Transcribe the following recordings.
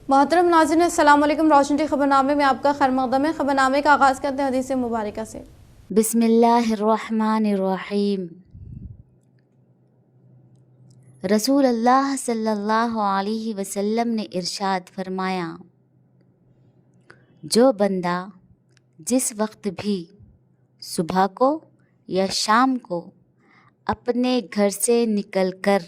मोहतरम नाज़रीन, अस्सलाम वालेकुम। रोशन टी खबरनामे में आपका खैर मक़दम है। खबरनामे का आगाज़ करते हैं हदीस मुबारक से। बिस्मिल्लाहिर्रहमानिर्रहीम। रसूल अल्लाह सल्लल्लाहु अलैहि वसल्लम ने इरशाद फरमाया, जो बंदा जिस वक्त भी सुबह को या शाम को अपने घर से निकलकर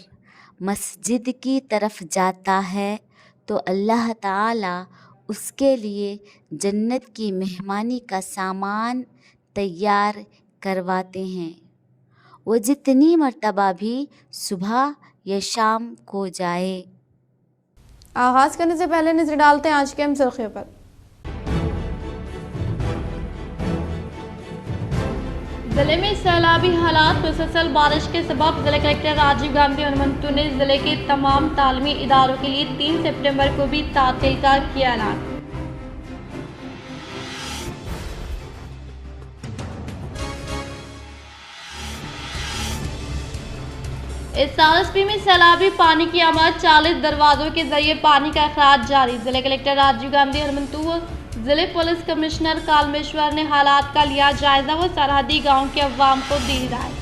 मस्जिद की तरफ जाता है तो अल्लाह ताला उसके लिए जन्नत की मेहमानी का सामान तैयार करवाते हैं। वो जितनी मर्तबा भी सुबह या शाम को जाए। आगाज़ करने से पहले नजर डालते हैं आज के अहम सुर्खियों पर। जिले में सैलाबी हालात। मुसलसल बारिश के सबब जिला कलेक्टर राजीव गांधी हनुमंतु ने जिले के तमाम तालीमी इदारों के लिए 3 सितंबर को भी तातील का किया ऐलान। इस एसपी में सैलाबी पानी की आमद। 40 दरवाजों के जरिए पानी का अखराज जारी। जिला कलेक्टर राजीव गांधी हनुमंतु, जिले पुलिस कमिश्नर कालमेश्वर ने हालात का लिया जायजा व सरहदी गांव के अवाम को दी हिदायत।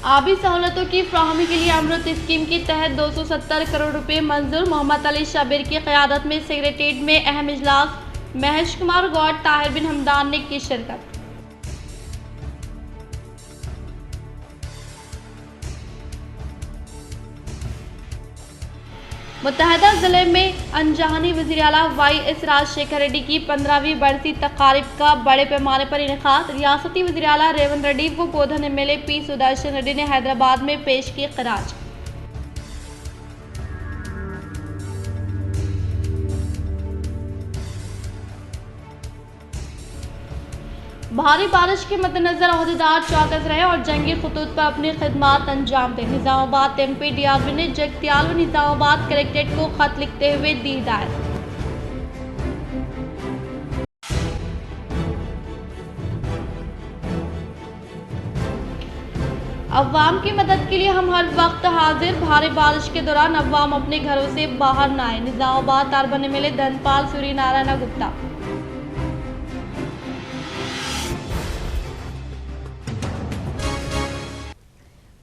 आबी सहूलतों की फ्राहमी के लिए अमृत स्कीम के तहत 270 करोड़ रुपए मंजूर। मोहम्मद अली शब्बीर की क़यादत में सेक्रेटेरिएट में अहम इजलास। महेश कुमार गौड़, ताहिर बिन हमदान ने की शिरकत। मुत्तहदा जिले में अनजानी वज़ीर आला वाई.एस. राजशेखर रेड्डी की 15वीं बरसी तकारीब का बड़े पैमाने पर इनेकाद। रियासती वज़ीर आला रेवंत रेड्डी व बोधन एमएलए पी सुदर्शन रेड्डी ने हैदराबाद में पेश की खराज। भारी बारिश के मद्देनजर अहदेदार चौकस रहे और जंगी खतूत पर अपनी खिदमात अंजाम दें। निजामाबाद एमपी डीआरबी ने जगतियाल व निजामाबाद कलेक्ट्रेट को खत लिखते हुए दी हिदायत। अवाम की मदद के लिए हम हर वक्त हाजिर। भारी बारिश के दौरान अवाम अपने घरों से बाहर न आए। Nizamabad urban MLA Dhanpal Suryanarayan Gupta.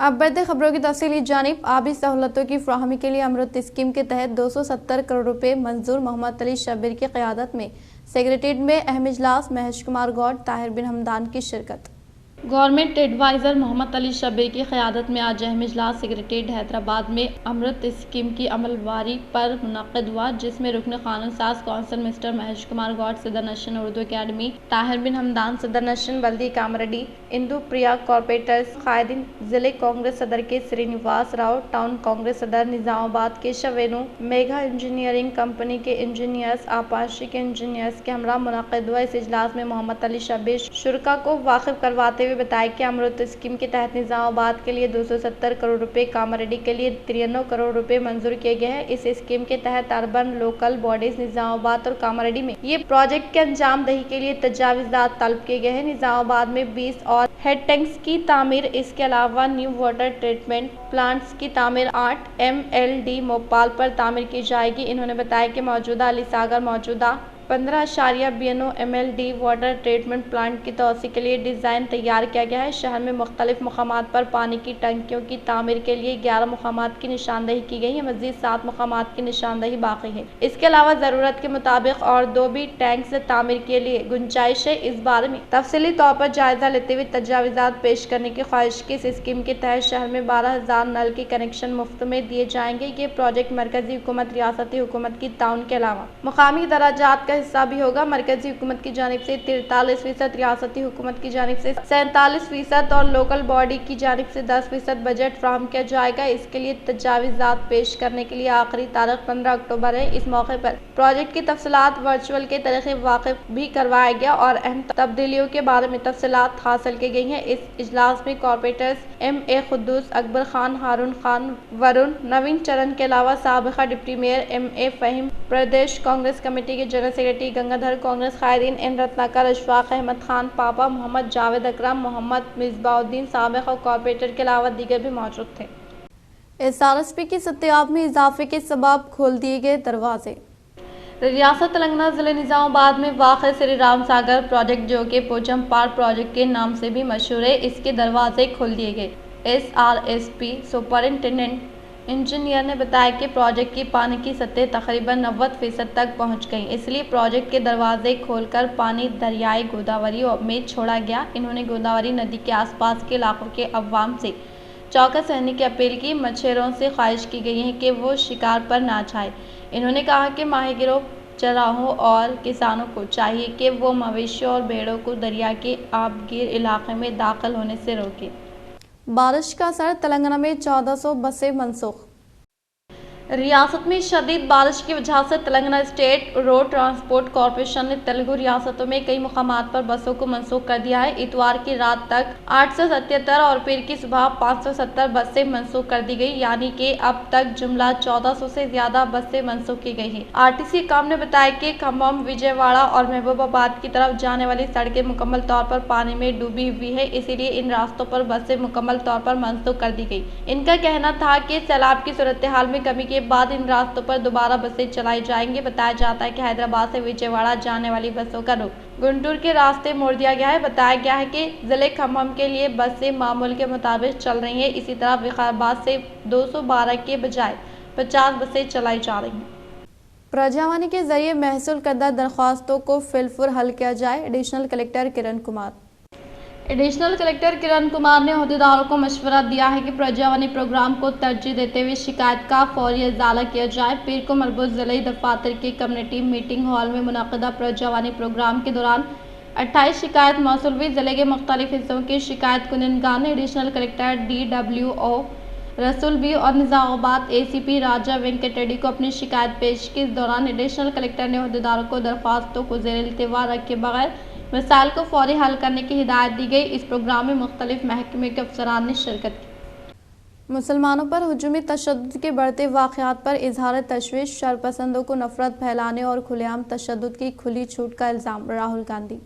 अब बढ़ते खबरों की तफसीली जानिब। आबी सहूलतों की फ्राहमी के लिए अमृत स्कीम के तहत 270 करोड़ रुपए मंजूर। मोहम्मद अली शब्बीर की क़यादत में सेक्रेटेरिएट में अहम इजलास। महेश कुमार गौड़, ताहिर बिन हमदान की शिरकत। गवर्नमेंट एडवाइज़र मोहम्मद अली शब्बीर की क़यादत में आज अहम इजलास सेक्रेटेरिएट हैदराबाद में अमृत स्कीम की अमलवारी पर मुनक़्क़िद हुआ, जिसमें रुकन क़ानून साज कौंसिल मिस्टर महेश कुमार गौड़, सदर नशीन उर्दू अकेडमी, ताहिर बिन हमदान, सदर नशीन बल्दी कामरेड्डी, इंदु प्रिया कॉर्पोरेटर्स कायदीन, जिले कांग्रेस सदर के श्रीनिवास राव, टाउन कांग्रेस सदर निजामाबाद केशव वेणु, मेघा इंजीनियरिंग कंपनी के इंजीनियर्स, आपाशी के इंजीनियर्स के हमरा मुनक़्क़िद हुआ। इस इजलास में मोहम्मद अली शब्बीर शुरका को वाकिफ करवाते हुए बताया कि अमृत स्कीम के तहत निजामाबाद के लिए 270 करोड़ रुपए, कामारेड्डी के लिए 93 करोड़ रुपए मंजूर किए गए हैं। इस स्कीम के तहत अर्बन लोकल बॉडीज निजामाबाद और कामारेड्डी में ये प्रोजेक्ट के अंजाम दही के लिए तजावीज़ात तलब किए गए हैं। निजामाबाद में 20 और हेड टैंक्स की तामीर, इसके अलावा न्यू वाटर ट्रीटमेंट प्लांट्स की तामीर 8 MLD मोपाल पर तामीर की जाएगी। इन्होंने बताया कि मौजूदा अली सागर मौजूदा 15.20 MLD वाटर ट्रीटमेंट प्लांट की तोसी के लिए डिज़ाइन तैयार किया गया है। शहर में मुख्तलिफ मकामात पर पानी की टंकियों की तामीर के लिए 11 मकामात की निशानदही की गई है। मज़ीद 7 मकामात की निशानदही बाकी है। इसके अलावा ज़रूरत के मुताबिक और 2 भी टैंक्स तामीर के लिए गुंजाइश है। इस बारे में तफसीली तौर पर जायजा लेते हुए तजावीज़ात पेश करने की ख्वाहिश की। इस स्कीम के तहत शहर में 12,000 नल के कनेक्शन मुफ्त में दिए जाएंगे। ये प्रोजेक्ट मरकजी हुकूमत, रियासती हुकूमत की ताउन के अलावा मुकामी दराजात हिस्सा भी होगा। मरकजी हुकूमत की जानिब से 43%, रियासती हुकूमत की जानिब से 47% और लोकल बॉडी की जानिब से 10% बजट फ्राहम किया जाएगा। इसके लिए तजावीज़ात पेश करने के लिए आखिरी तारीख 15 अक्टूबर है। इस मौके पर प्रोजेक्ट की तफसीलात वर्चुअल के तरीके वाकिफ भी करवाया गया और अहम तब्दीलियों के बारे में तफसीलात हासिल की गई हैं। इस इजलास में कॉर्पोरेटर्स MA खुद्दूस, अकबर खान, हारून खान, वरुण, नवीन चरण के अलावा साबिका deputy mayor MA Faheem, Pradesh Congress committee के जनरल सेक्रेटरी गंगाधर, कांग्रेस कायदीन एन रत्नाकर, अशफाक अहमद खान, पापा, मोहम्मद जावेद अकरम, मोहम्मद मिसबाउद्दीन साबिक और कॉरपोरेटर के अलावा दीगर भी मौजूद थे। SRSP की सत्याब में इजाफे के सबब खोल दिए गए दरवाजे। रियासत तेलंगाना जिले निजामाबाद में वाक़ श्री राम सागर प्रोजेक्ट, जो कि पोचमपाड़ प्रोजेक्ट के नाम से भी मशहूर है, इसके दरवाजे खोल दिए गए। SRSP सुपरिंटेंडेंट इंजीनियर ने बताया कि प्रोजेक्ट की पानी की सतह तकरीबन 90% तक पहुंच गई, इसलिए प्रोजेक्ट के दरवाजे खोलकर पानी दरियाए गोदावरी में छोड़ा गया। इन्होंने गोदावरी नदी के आसपास के इलाकों के अवाम से चौकस रहने की अपील की। मछुआरों से ख्वाहिश की गई है कि वो शिकार पर ना जाए। इन्होंने कहा कि माहिगिरों, चराहों और किसानों को चाहिए कि वो मवेशियों और भेड़ों को दरिया के आबगिर इलाके में दाखिल होने से रोकें। बारिश का असर, तेलंगाना में 1400 बसें मनसूख। रियासत में शदीद बारिश की वजह से Telangana state road transport corporation ने तेलुगु रियासतों में कई मुकामात पर बसों को मनसूख कर दिया है। इतवार की रात तक 877 और पीर की सुबह 570 बसें मनसूख कर दी गई, यानी कि अब तक जुमला 1400 से ज्यादा बसें मनसूख की गई हैं। RTC काम ने बताया कि खम्भम, विजयवाड़ा और महबूबाबाद की तरफ जाने वाली सड़कें मुकम्मल तौर पर पानी में डूबी हुई है, इसीलिए इन रास्तों पर बसें मुकम्मल तौर पर मनसूख कर दी गई। इनका कहना था कि सैलाब की सूरत हाल में कमी के बाद इन रास्तों पर दोबारा बसें चलाई जाएंगी। बताया जाता है कि हैदराबाद से विजयवाड़ा जाने वाली बसों का रुख गुंटूर के रास्ते मोड़ दिया गया है। बताया गया है कि जिले खम्भम के लिए बसें मामूल के मुताबिक चल रही हैं। इसी तरह विकाराबाद से 212 के बजाय 50 बसें चलाई जा रही हैं। प्रजावाणी के जरिए महसूल करदा दरख्वास्तों को फिलफुर हल किया जाए। Additional collector Kiran Kumar. Additional collector Kiran Kumar ने अहदेदारों को मशवरा दिया है कि प्रजावाणी प्रोग्राम को तरजीह देते हुए शिकायत का फौरी इजाला किया जाए। पीर को मरबूत जिले दफातर के कम्युनिटी मीटिंग हॉल में मुनक़दा प्रजावाणी प्रोग्राम के दौरान 28 शिकायत मौसूल हुई। जिले के मुख्तलिफ हिस्सों के शिकायत कुनिंदगान ने एडिशनल कलेक्टर DWO रसूल बी और निजामाबाद ACP राजा वेंकट रेड्डी को अपनी शिकायत पेश की। इस दौरान एडिशनल कलेक्टर ने अहदेदारों को दरख्वास्तों को ज़ेर इल्तिवा रखे बगैर मसाइल को फौरी हल करने की हिदायत दी गई। इस प्रोग्राम में मुख्तलिफ महकमे के अफसरान ने शिरकत की। मुसलमानों पर हुजूमी तशद्दुद के बढ़ते वाक़यात पर इजहार तशवीश, शरपसंदों को नफरत फैलाने और खुलेआम तशद्दुद की खुली छूट का इल्ज़ाम। राहुल गांधी।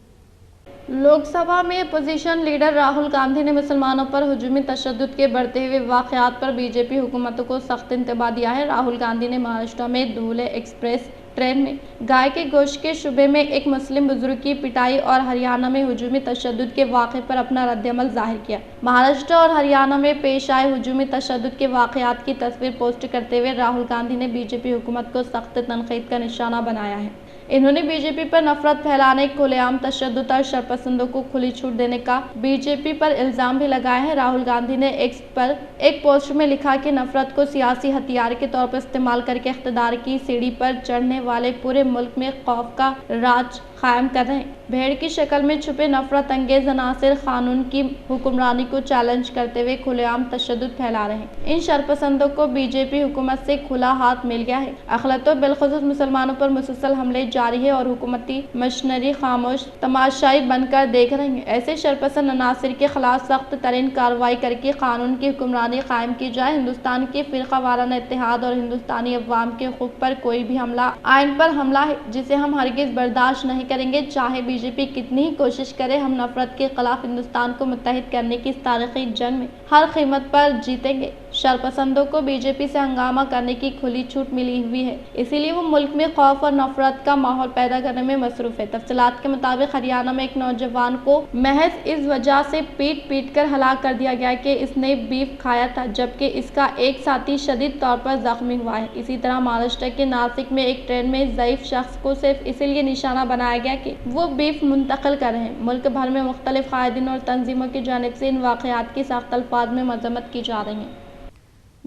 लोकसभा में अपोजिशन लीडर राहुल गांधी ने मुसलमानों पर हुजूमी तशद्दुद के बढ़ते हुए वाक़यात पर बीजेपी हुकूमत को सख्त इंतबाह दिया है। राहुल गांधी ने महाराष्ट्र में धुले एक्सप्रेस ट्रेन में गाय के गोश्त के शुबे में एक मुस्लिम बुजुर्ग की पिटाई और हरियाणा में हुजूमी तशद्दुद के वाक़े पर अपना रद्दअमल जाहिर किया। महाराष्ट्र और हरियाणा में पेश आए हुजूमी तशद्दुद के वाक़यात की तस्वीर पोस्ट करते हुए राहुल गांधी ने बीजेपी हुकूमत को सख्त तनक़ीद का निशाना बनाया है। इन्होंने बीजेपी पर नफरत फैलाने, खुलेआम तशद्दुद और शरपसंदों को खुली छूट देने का बीजेपी पर इल्ज़ाम भी लगाया है। राहुल गांधी ने एक्स पर एक पोस्ट में लिखा कि नफरत को सियासी हथियार के तौर पर इस्तेमाल करके इख्तिदार की सीढ़ी पर चढ़ने वाले पूरे मुल्क में खौफ का राज कायम कर रहे हैं। भेड़ की शक्ल में छुपे नफरत अंगेज अनासिर कानून की हुक्मरानी को चैलेंज करते हुए खुलेआम तशद्दुद फैला रहे हैं। इन शरपसंदों को बीजेपी हुकूमत से खुला हाथ मिल गया है। अखिलतों बिलखुसूस मुसलमानों पर मुसलसल हमले जारी है और हुकूमती मशीनरी खामोश तमाशाई बनकर देख रही है। ऐसे शरपसंद अनासिर के खिलाफ सख्त तरीन कार्रवाई करके कानून की हुक्मरानी कायम की जाए। हिंदुस्तान के फिरका वाराना इत्तेहाद और हिंदुस्तानी अवाम के हुकूक पर कोई भी हमला आइन पर हमला है, जिसे हम हरगिज बर्दाश्त नहीं करेंगे। चाहे बीजेपी कितनी ही कोशिश करे, हम नफरत के खिलाफ हिंदुस्तान को मुत्तहिद करने की इस तारीखी जंग में हर कीमत पर जीतेंगे। शरपसंदों को बीजेपी से हंगामा करने की खुली छूट मिली हुई है, इसीलिए वो मुल्क में खौफ और नफरत का माहौल पैदा करने में मसरूफ है। तफसीलात के मुताबिक हरियाणा में एक नौजवान को महज इस वजह से पीट कर हलाक कर दिया गया कि इसने बीफ खाया था, जबकि इसका एक साथी शदीद तौर पर जख्मी हुआ है। इसी तरह महाराष्ट्र के नासिक में एक ट्रेन में ज़ईफ शख्स को सिर्फ इसीलिए निशाना बनाया गया कि वो बीफ मुंतकिल कर रहे हैं। मुल्क भर में मुख्तलिफ कायदीन और तंजीमों की जानिब से इन वाक़यात की सख्त अल्फाज में मजम्मत की जा रही है।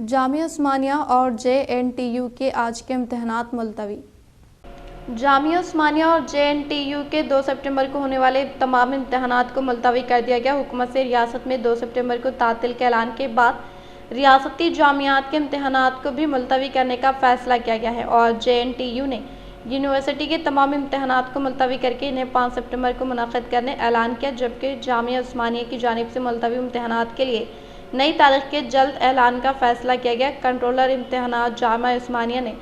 जामिया उस्मानिया और JNTU के आज के इम्तहानात मुलतवी। जामिया उस्मानिया और JNTU के 2 सितंबर को होने वाले तमाम इम्तहानात को मुलतवी कर दिया गया। हुकूमत से रियासत में 2 सितंबर को तातील के ऐलान के बाद रियासती जामियात के इम्तहानात को भी मुलतवी करने का फ़ैसला किया गया है और JNTU ने यूनिवर्सिटी के तमाम इम्तहानात को मुलतवी करके इन्हें 5 सितंबर को मुनक़्क़िद करने ऐलान किया, जबकि जामिया उस्मानिया की जानिब से मुलतवी इम्तहानात के लिए नई तारीख के जल्द ऐलान का फ़ैसला किया गया। कंट्रोलर इम्तहानात जामिया उस्मानिया ने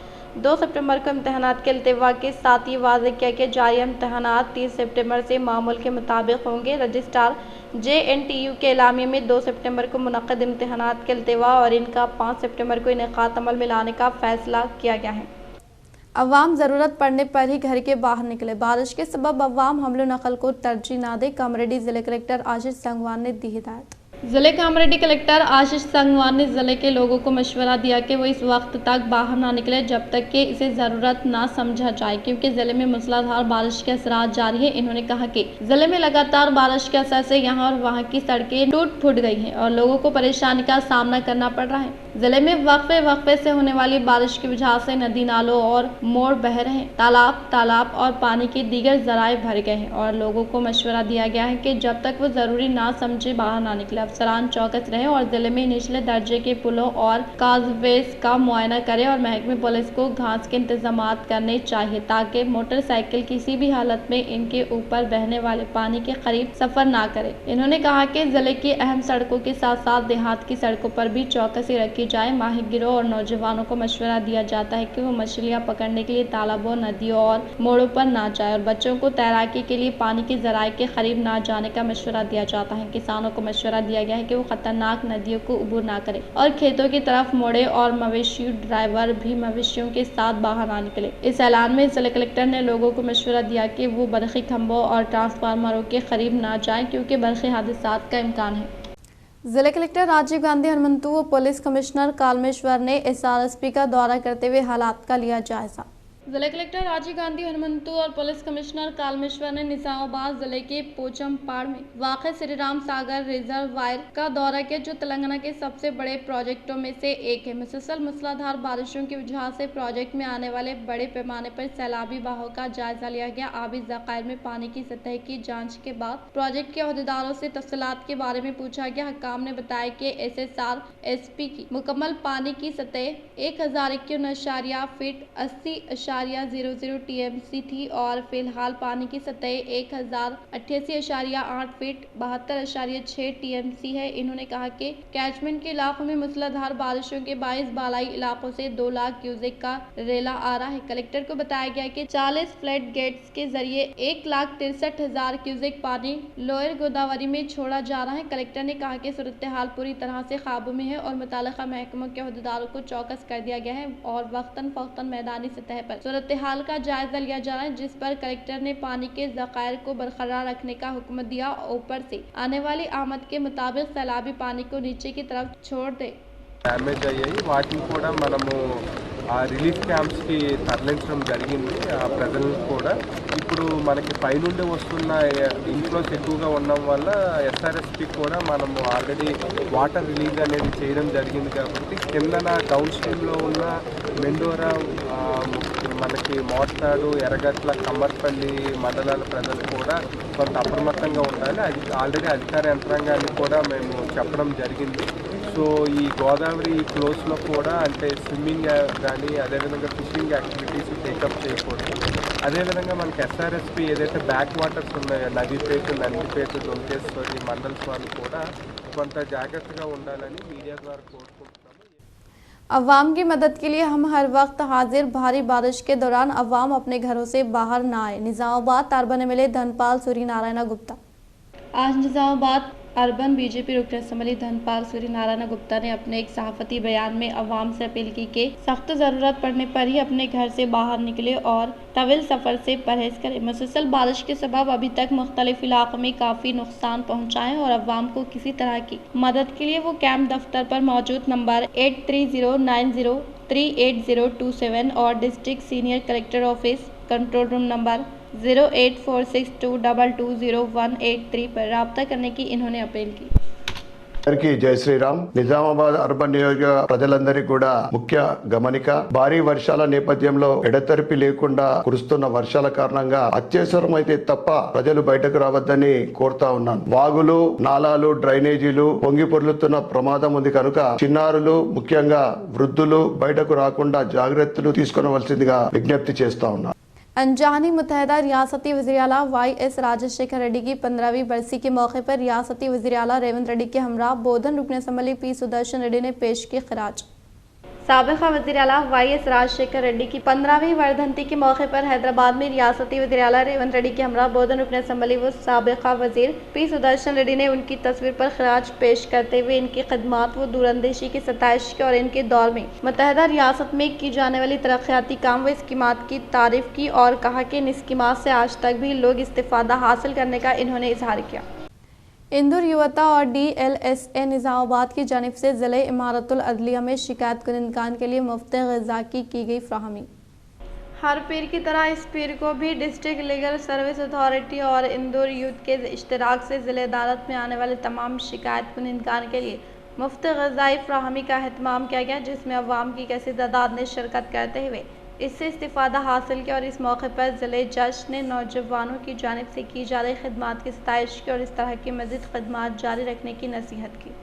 2 सितंबर को इम्तहानात के इल्तिवा के साथ ही वाज़ेह किया कि जारी इम्तहानात 30 सितंबर से मामूल के मुताबिक होंगे। रजिस्ट्रार JNTU के एलामिये में 2 सितंबर को मुनक़्क़द इम्तहानात के इल्तिवा और इनका 5 सितंबर को इनेक़ाद अमल में लाने का फ़ैसला किया गया है। अवाम ज़रूरत पड़ने पर ही घर के बाहर निकले। बारिश के सबब अवाम हमलो नकल को तरजीह न दे, कामरेड्डी ज़िले कलेक्टर आशीष संगवान ने दी हिदायत। ज़िले कामरेड्डी कलेक्टर आशीष संगवान ने ज़िले के लोगों को मशवरा दिया कि वो इस वक्त तक बाहर ना निकले जब तक कि इसे ज़रूरत ना समझा जाए, क्योंकि ज़िले में मूसलाधार बारिश के असरात जारी है। इन्होंने कहा कि ज़िले में लगातार बारिश के असर से यहाँ और वहाँ की सड़कें टूट फूट गई हैं और लोगों को परेशानी का सामना करना पड़ रहा है। ज़िले में वक्फे से होने वाली बारिश की वजह से नदी नालों और मोड़ बह रहे हैं, तालाब और पानी के दीगर जराए भर गए हैं और लोगों को मशवरा दिया गया है कि जब तक वो ज़रूरी ना समझे बाहर ना निकले। अफसरान चौकस रहे और जिले में निचले दर्जे के पुलों और काजवेज का मुआयना करें और महकमे पुलिस को घास के इंतजाम करने चाहिए ताकि मोटरसाइकिल किसी भी हालत में इनके ऊपर बहने वाले पानी के करीब सफर ना करे। इन्होंने कहा कि जिले की अहम सड़कों के साथ साथ देहात की सड़कों पर भी चौकसी रखी जाए। माहिगिरों और नौजवानों को मशवरा दिया जाता है कि वो मछलियाँ पकड़ने के लिए तालाबों, नदियों और मोड़ों पर ना जाए और बच्चों को तैराकी के लिए पानी के जराए के करीब ना जाने का मशवरा दिया जाता है। किसानों को मशवरा दिया गया है कि वो खतरनाक नदियों को अबूर ना करें और खेतों की तरफ मुड़े और मवेशी ड्राइवर भी मवेशियों के साथ बाहर ना निकले। इस ऐलान में जिला कलेक्टर ने लोगों को मशवरा दिया कि वो बरक़ी खंभों और ट्रांसफार्मरों के करीब ना जाएं क्योंकि बरक़ी हादसात का इम्कान है। जिला कलेक्टर राजीव गांधी हनुमंतु व पुलिस कमिश्नर कालमेश्वर ने SRSP का दौरा करते हुए हालात का लिया जायजा। जिला कलेक्टर राजीव गांधी हनुमंतु और पुलिस कमिश्नर कालमेश्वर ने निजामाबाद जिले के पोचमपाड़ में वाक़े श्री राम सागर रिजर्वायर का दौरा किया, जो तेलंगाना के सबसे बड़े प्रोजेक्टों में से एक है। मुसलसल मूसलाधार बारिशों की वजह से प्रोजेक्ट में आने वाले बड़े पैमाने पर सैलाबी बहाव का जायजा लिया गया। आबी ज़खायर में पानी की सतह की जाँच के बाद प्रोजेक्ट के अहदेदारों से तफसीलात के बारे में पूछा गया। हकाम ने बताया कि SRSP की मुकम्मल पानी की सतह 1051 फीट 80.00 TMC थी और फिलहाल पानी की सतह 1088.8 फीट 72.6 TMC है। इन्होंने कहा कि कैचमेंट के इलाकों में मूसलाधार बारिशों के बायस बालाई इलाकों से 2 लाख क्यूसेक का रेला आ रहा है। कलेक्टर को बताया गया कि 40 फ्लड गेट्स के जरिए 1,63,000 क्यूसेक पानी लोअर गोदावरी में छोड़ा जा रहा है। कलेक्टर ने कहा कि सूरत हाल पूरी तरह से काबू में है और मुताल्लिका महकमों के अहदेदारों को चौकस कर दिया गया है और वक्तन फौक्तन मैदानी सतह पर सूरत हाल का जायजा लिया जा रहा है, जिस पर कलेक्टर ने पानी के ज़खायर को बरकरार रखने का हुक्म दिया। ऊपर से आने वाली आमद के मुताबिक सैलाबी पानी को नीचे की तरफ छोड़ दे। డ్యామేజ్ అయ్యాయి, వాటిని కూడా మనము ఆ రిలీఫ్ క్యాంప్స్కి తరలించడం జరిగింది. ఆ ప్రజలను కూడా ఇప్పుడు మనకి పైనుండి వస్తున్న ఇన్ఫ్లోస్ ఎక్కువగా ఉండడం వల్ల SRSP కూడా మనము ఆల్రెడీ వాటర్ రిలీజ్ అనేది చేయడం జరిగింది. కాబట్టి కిందన డౌన్ స్ట్రీమ్లో ఉన్న మెండోరా, మనకి మోర్తాడు, ఎర్రగట్ల, కమ్మర్పల్లి మండలాల ప్రజలు కూడా కొంత అప్రమత్తంగా ఉండాలి. అది ఆల్రెడీ అధికార యంత్రాంగాన్ని కూడా మేము చెప్పడం జరిగింది. సో ఈ గోదావరి ఫ్లోస్లో కూడా అంటే స్విమ్మింగ్ కానీ అదేవిధంగా ఫిషింగ్ యాక్టివిటీస్ టేకప్ చేయకూడదు. అదేవిధంగా మనకి SRSP ఏదైతే బ్యాక్ వాటర్స్ ఉన్నాయో నదిపేట, నందిపేట, దొంకేశ్వరి మండల్స్ వాళ్ళు కూడా కొంత జాగ్రత్తగా ఉండాలని మీడియా ద్వారా కోరుకుంటున్నాము. अवाम की मदद के लिए हम हर वक्त हाजिर। भारी बारिश के दौरान अवाम अपने घरों से बाहर ना आए। Nizamabad urban MLA Dhanpal Suryanarayan Gupta. आज निजामाबाद अर्बन बीजेपी रुकन असम्बली धनपाल सूर्यनारायण गुप्ता ने अपने एक सहाफती बयान में अवाम से अपील की कि सख्त ज़रूरत पड़ने पर ही अपने घर से बाहर निकले और तवील सफ़र से परहेज करें। मुसलसल बारिश के सबब अभी तक मुख्तलिफ इलाकों में काफ़ी नुकसान पहुँचा है और अवाम को किसी तरह की मदद के लिए वो कैंप दफ्तर पर मौजूद नंबर 8309038027 और district senior collector office control room number 08462220183 पर राब्ता करने की इन्होंने अपील की। అందరికీ జై శ్రీరామ్. నిజామాబాద్ అర్బన్ నియోజక ప్రజలందరికీ కూడా ముఖ్య గమనిక, భారీ వర్షాల నేపథ్యంలో ఎడతెరిపి లేకుండా కురుస్తున్న వర్షాల కారణంగా అత్యవసరమైతే తప్ప ప్రజలు బయటకు రావద్దని కోరుతా ఉన్నాను. వాగులు, నాలాలు, డ్రైనేజీలు పొంగి పొర్లుతున్న ప్రమాదం ఉంది కనుక చిన్నారులు, ముఖ్యంగా వృద్ధులు బయటకు రాకుండా జాగ్రత్తలు తీసుకోవలసిందిగా విజ్ఞప్తి చేస్తా ఉన్నాను. अनजानी मुत्तहदा रियासती वज़ीर-ए-आला YS राजशेखर रेड्डी की 15वीं बरसी के मौके पर रियासती वज़ीर-ए-आला रेवंत रेड्डी के हमरा बोधन रुकन असम्बली P सुदर्शन रेड्डी ने पेश की खिराज। साबिक़ा वज़ीर आला YS राजशेखर रेड्डी की 15वीं वर्धंती के मौके पर हैदराबाद में रियासती वज़ीर आला रेवंत रेड्डी के हमरा बोधन रुकन असम्बली व साबिक़ा वज़ीर P सुदर्शन रेड्डी ने उनकी तस्वीर पर खराज पेश करते हुए इनकी खिदमत व दूरंदेशी की सताइश की और इनके दौर में मुत्तहदा रियासत में की जाने वाली तरक्याती काम व स्कीमात की तारीफ की और कहा कि इन स्कीमात से आज तक भी लोग इस्तिफादा हासिल करने का इन्होंने इजहार किया। इंदौर युवता और DLSA निज़ामाबाद की जानिब से ज़िले इमारतुल अदलिया में शिकायत कुनिंदगान के लिए मुफ्त ग़िज़ा की गई फ्राहमी। हर पीर की तरह इस पीर को भी डिस्ट्रिक्ट लीगल सर्विस अथॉरिटी और इंदौर यूथ के इश्तराक से ज़िले अदालत में आने वाले तमाम शिकायत कुनिंदगान के लिए मुफ्त ग़िज़ाई फ्राहमी का एहतमाम किया गया, जिसमें अवाम की कैसी तादाद ने शिरकत करते हुए इससे इस्तिफ़ादा हासिल किया और इस मौके पर ज़िले जज ने नौजवानों की जानिब से की जा रही खिदमात की सताइश की और इस तरह की मज़ीद खिदमात जारी रखने की नसीहत की।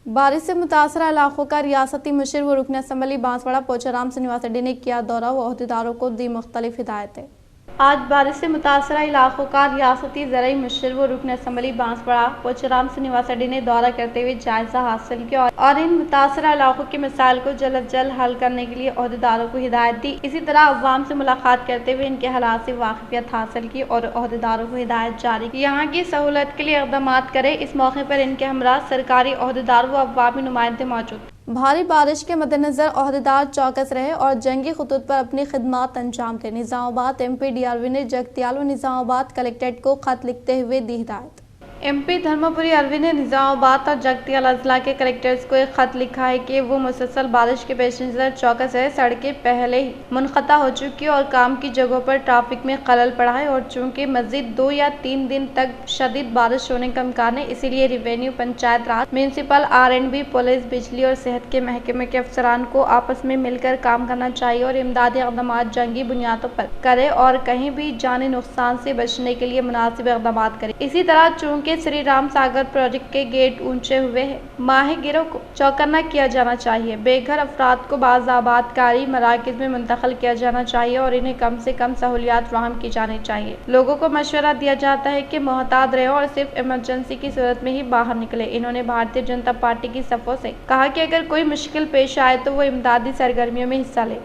बारिश से मुतासरा इलाकों का रियासती मुशीर व रुकन असम्बली बांसवाड़ा पोचाराम श्रीनिवास रेड्डी ने किया दौरा व अहदेदारों को दी मुख्तलिफ हिदायतें। आज बारिश से मुतासरा इलाकों का रियासती ज़राई मुशीर व रुकन असम्बली बांसवाड़ा पोचाराम श्रीनिवास रेड्डी ने दौरा करते हुए जायजा हासिल किया और इन मुतासरा इलाकों के मसाइल को जल्द अज जल्द हल करने के लिए अहदेदारों को हिदायत दी। इसी तरह अवाम से मुलाकात करते हुए इनके हालात से वाकिफियत हासिल की और अहदेदारों को हिदायत जारी की यहाँ की सहूलत के लिए इक़दाम करे। इस मौके पर इनके हमरा सरकारी अहदेदार व अवामी नुमाइंदे मौजूद। भारी बारिश के मद्देनजर अहदेदार चौकस रहे और जंगी खतूत पर अपनी खिदमात अंजाम थे। निज़ामाबाद MP DRV ने जगतियाल व निज़ामाबाद कलेक्ट्रेट को खत लिखते हुए दी हिदायत। MP धर्मपुरी अरवी ने निज़ामाबाद और जगतियाल अजला के कलेक्टर्स को एक खत लिखा है कि वो मुसलसल बारिश के पेश नज़र चौकस है। सड़कें पहले ही मुनक़ता हो चुकी और काम की जगहों पर ट्रैफिक में खलल पड़ा है और चूँकि मज़ीद 2 या 3 दिन तक शदीद बारिश होने का इम्कान है, इसीलिए रेवेन्यू, पंचायत राज, म्यूनसिपल, R&B, पुलिस, बिजली और सेहत के महकमे के अफसरान को आपस में मिलकर काम करना चाहिए और इमदादी इक़दाम जंगी बुनियादों पर करे और कहीं भी जानी नुकसान से बचने के लिए मुनासिब इक़दाम करे। इसी तरह चूँकि श्री राम सागर प्रोजेक्ट के गेट ऊंचे हुए हैं, माहिगिरों को चौकन्ना किया जाना चाहिए। बेघर अफराद को बाज़ाबादकारी मराकज़ में मुंतकिल किया जाना चाहिए और इन्हें कम से कम सहूलियात फराहम की जानी चाहिए। लोगों को मशवरा दिया जाता है कि मोहतात रहे और सिर्फ इमरजेंसी की सूरत में ही बाहर निकले। इन्होंने भारतीय जनता पार्टी की सफ़ों से कहा कि अगर कोई मुश्किल पेश आए तो वो इमदादी सरगर्मियों में हिस्सा ले।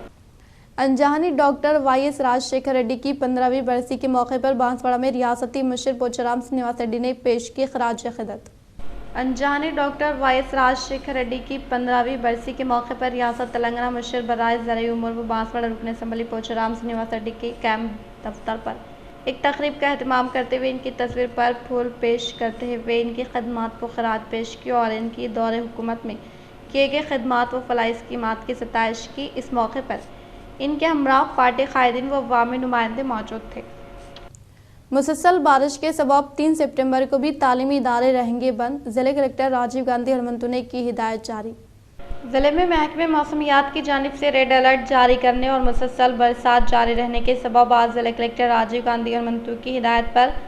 अनजानी डॉक्टर YS राजशेखर रेड्डी की 15वीं बरसी के मौके पर बांसवाड़ा में रियासती मुशीर पोचाराम श्रीनिवास रेड्डी ने पेश की खराज खिदमत। अनजानी डॉक्टर YS राजशेखर रेड्डी की 15वीं बरसी के मौके पर रियासत तेलंगाना मुशीर बराए ज़राई उमूर व बांसवाड़ा रुकन असम्बली पोचाराम श्रीनिवास रेड्डी के कैंप दफ्तर पर एक तकरीब का एहतमाम करते हुए इनकी तस्वीर पर फूल पेश करते हुए इनकी खदमात को खराज पेश की और इनकी दौरे हुकूमत में किए गए खदमात व फलाई स्कीमात की सताइश की। इस मौके पर इनके हमरा पार्टी कायदीन व अवामी नुमाइंदे मौजूद थे। मुसलसल बारिश के सबब 3 सितंबर को भी तालीमी इदारे रहेंगे बंद। ज़िले कलेक्टर राजीव गांधी हनुमंतु ने की हिदायत जारी। ज़िले में महकमे मौसमियात की जानिब से रेड अलर्ट जारी करने और मुसलसल बरसात जारी रहने के सबब आज ज़िले कलेक्टर राजीव गांधी हनुमंतु की हिदायत पर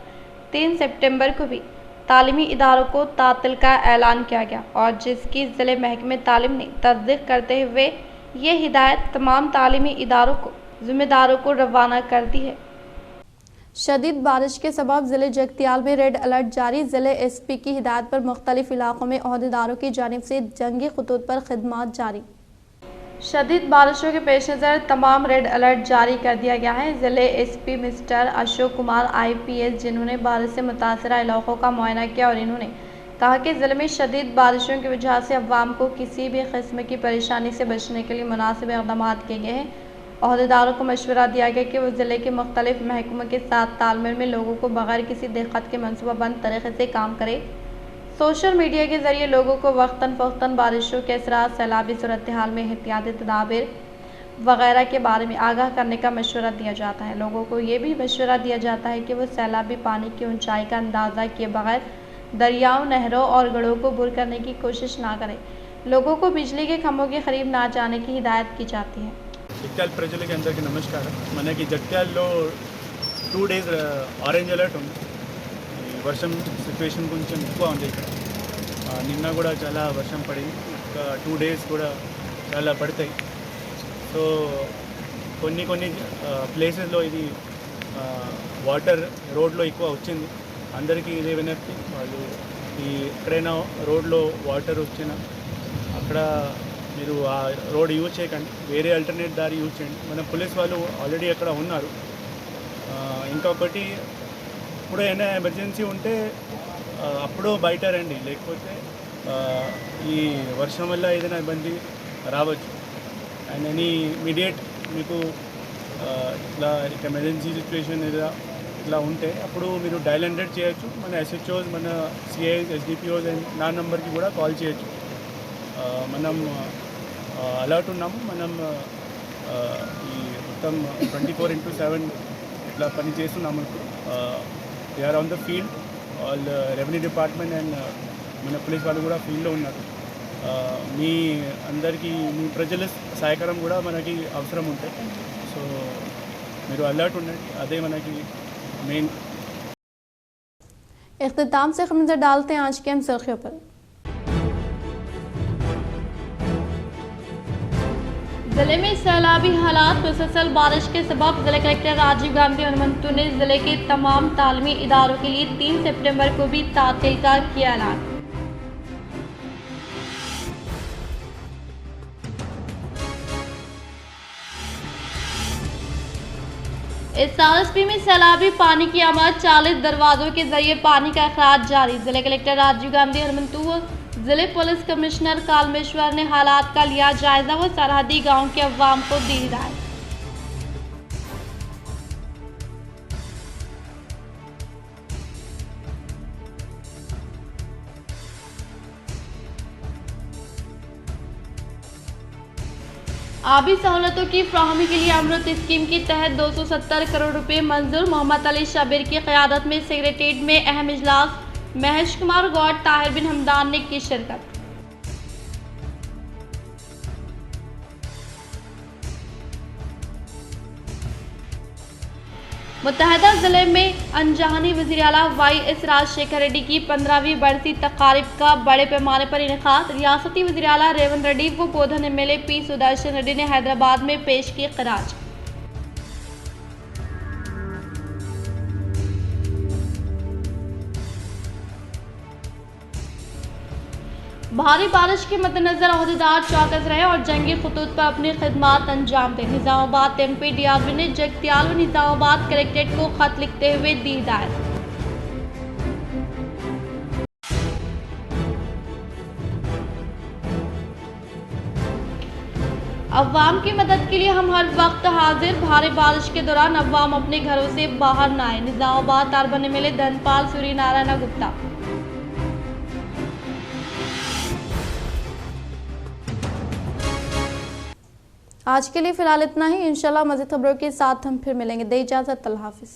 3 सितंबर को भी तालीमी इदारों को तातिल का ऐलान किया गया और जिसकी ज़िले महकमे तालीम ने तस्दीक करते हुए ये हिदायत तमाम तालीमी इदारों को ज़िम्मेदारों को रवाना कर दी है। शदीद बारिश के सबब ज़िले जगतियाल में रेड अलर्ट जारी। ज़िले SP की हिदायत पर मुख्तलिफ इलाकों में अहदेदारों की जानिब से जंगी खतूत पर खिदमात जारी। शदीद बारिशों के पेश नज़र तमाम रेड अलर्ट जारी कर दिया गया है। ज़िले SP mister Ashok Kumar IPS जिन्होंने बारिश से मुतासरा इलाकों का मुआयना किया और इन्होंने कहा कि ज़िले में शदीद बारिशों की वजह से अवाम को किसी भी किस्म की परेशानी से बचने के लिए मुनासिब इक़दाम किए गए हैं। अहदेदारों को मशवरा दिया गया कि वो ज़िले के मुख्तलिफ महकमों के साथ तालमेल में लोगों को बगैर किसी दिक्कत के मनसूबाबंद तरीके से काम करे। सोशल मीडिया के ज़रिए लोगों को वक्तन फ़वक्तन बारिशों के असरात, सैलाबी सूरत हाल में एहतियाती तदाबीर वगैरह के बारे में आगाह करने का मशवरा दिया जाता है। लोगों को ये भी मशवरा दिया जाता है कि वो सैलाबी पानी की ऊंचाई का अंदाज़ा किए बगैर दरियाओं, नहरों और गढ़ों को बुर करने की कोशिश ना करें। लोगों को बिजली के खंभों के करीब ना जाने की हिदायत की जाती है। జగిత్యాల ప్రజలకి అందరికీ నమస్కారం। మనకి జగిత్యాలలో 2 డేస్ ఆరెంజ్ అలర్ట్ ఉంది। ఈ వర్షం సిచ్యువేషన్ కొంచెం ఎక్కువ ఉంది ఇక్కడ। నిన్న కూడా చాలా వర్షం పడింది, ఇంకా 2 డేస్ కూడా చాలా పడతాయి। సో కొన్ని ప్లేసెస్లో ఇది వాటర్ రోడ్లో ఎక్కువ వచ్చింది। అందరికీ ఇదే వినతి, వాళ్ళు ఈ ఎక్కడైనా రోడ్లో వాటర్ వచ్చినా అక్కడ మీరు ఆ రోడ్ యూజ్ చేయకండి, వేరే ఆల్టర్నేట్ దారి యూజ్ చేయండి. మన పోలీస్ వాళ్ళు ఆల్రెడీ అక్కడ ఉన్నారు. ఇంకొకటి ఇప్పుడు ఏమైనా ఎమర్జెన్సీ ఉంటే అప్పుడు బయట రండి, లేకపోతే ఈ వర్షం వల్ల ఏదైనా ఇబ్బంది రావచ్చు. అండ్ ఎనీ ఇమీడియట్ మీకు ఇట్లా ఎమర్జెన్సీ సిచ్యువేషన్ ఇట్లా ఉంటే అప్పుడు మీరు డయల్ 100 చేయొచ్చు. మన SHOs, మన CIs, SDPOs అండ్ నా నెంబర్కి కూడా కాల్ చేయొచ్చు. మనం అలర్ట్ ఉన్నాము. మనం ఈ మొత్తం 24/7 ఇట్లా పని చేస్తున్నాము. ఇప్పుడు we are on the field. All revenue department and మన పోలీస్ వాళ్ళు కూడా ఫీల్డ్లో ఉన్నారు. మీ అందరికీ మీ ప్రజల సహకారం కూడా మనకి అవసరం ఉంటాయి. సో మీరు అలర్ట్ ఉండండి, అదే మనకి मेन। इख्तिताम से हम नजर डालते हैं आज के अहम सुर्खियों पर। जिले में सैलाबी हालात। मुसलसल बारिश के सबब जिला कलेक्टर राजीव गांधी हनुमंतु ने जिले के तमाम तालीमी इदारों के लिए 3 सितंबर को भी तातील का किया ऐलान। इस RSP में सैलाबी पानी की आमद 40 दरवाजों के जरिए पानी का अखराज जारी। जिले कलेक्टर राजीव गांधी हनुमंतु व जिले पुलिस कमिश्नर कालमेश्वर ने हालात का लिया जायजा व सरहदी गांव के अवाम को दी हिदायत। आबी सहूलतों की फ्राहमी के लिए अमृत स्कीम के तहत 270 करोड़ रुपए मंजूर। मोहम्मद अली शब्बीर की क़यादत में सेक्रेटेरिएट में अहम इजलास। महश कुमार गौड़, ताहिर बिन हमदान ने की शिरकत। मुत्तहदा जिले में अनजानी वज़ीर आला YS राजशेखर रेड्डी की 15वीं बढ़ती तकारीब का बड़े पैमाने पर इनेकाद। रियासती वज़ीर आला रेवंत रेड्डी व बोधन MLA P सुदर्शन रेड्डी ने हैदराबाद में पेश की खराज। भारी बारिश के मद्देनजर अहदेदार चौकस रहे और जंगी खतूत पर अपनी खिदमात अंजाम दें। निजामाबाद MP DRV ने जगतियाल व निजामाबाद कलेक्ट्रेट को खत लिखते हुए दी हिदायत। अवाम की मदद के लिए हम हर वक्त हाजिर। भारी बारिश के दौरान अवाम अपने घरों से बाहर न आए। Nizamabad urban MLA Dhanpal Suryanarayan Gupta. आज के लिए फिलहाल इतना ही। इंशाल्लाह मज़ीद खबरों के साथ हम फिर मिलेंगे। दे इजाज़त, अल्लाह हाफिज़।